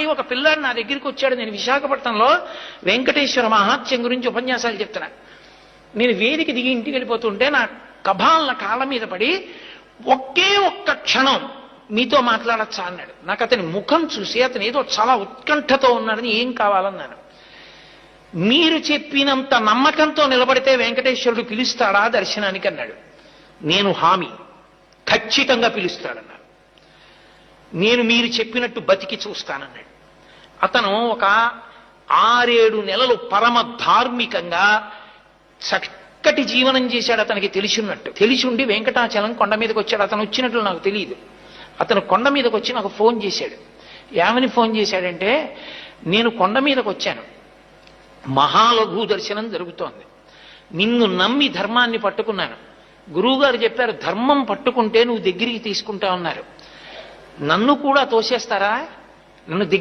ఒకసారి ఒక పిల్లాడు నా దగ్గరికి వచ్చాడు. నేను విశాఖపట్నంలో వెంకటేశ్వర మహాత్యం గురించి ఉపన్యాసాలు చెప్తున్నా. నేను వేదిక దిగి ఇంటికి వెళ్ళిపోతుంటే నా కభాలన కాళ్ళ మీద పడి ఒకే ఒక్క క్షణం మీతో మాట్లాడచ్చా అన్నాడు. నాకు అతని ముఖం చూసి అతను ఏదో చాలా ఉత్కంఠతో ఉన్నాడని, ఏం కావాలన్నాను. మీరు చెప్పినంత నమ్మకంతో నిలబడితే వెంకటేశ్వరుడు పిలుస్తాడా దర్శనానికి అన్నాడు. నేను హామీ, ఖచ్చితంగా పిలుస్తాడన్నాడు. నేను మీరు చెప్పినట్టు బతికి చూస్తానన్నాడు. అతను ఒక 6-7 నెలలు పరమ ధార్మికంగా చక్కటి జీవనం చేశాడు. అతనికి తెలిసి ఉండి వెంకటాచలం కొండ మీదకి వచ్చాడు. అతను వచ్చినట్లు నాకు తెలియదు. అతను కొండ మీదకి వచ్చి నాకు ఫోన్ చేశాడు. ఏమని ఫోన్ చేశాడంటే, నేను కొండ మీదకి వచ్చాను, మహాలఘు దర్శనం జరుగుతోంది, నిన్ను నమ్మి ధర్మాన్ని పట్టుకున్నాను, గురువుగారు చెప్పారు ధర్మం పట్టుకుంటే నువ్వు దగ్గరికి తీసుకుంటా ఉన్నారు, నన్ను కూడా తోసేస్తారా, నన్ను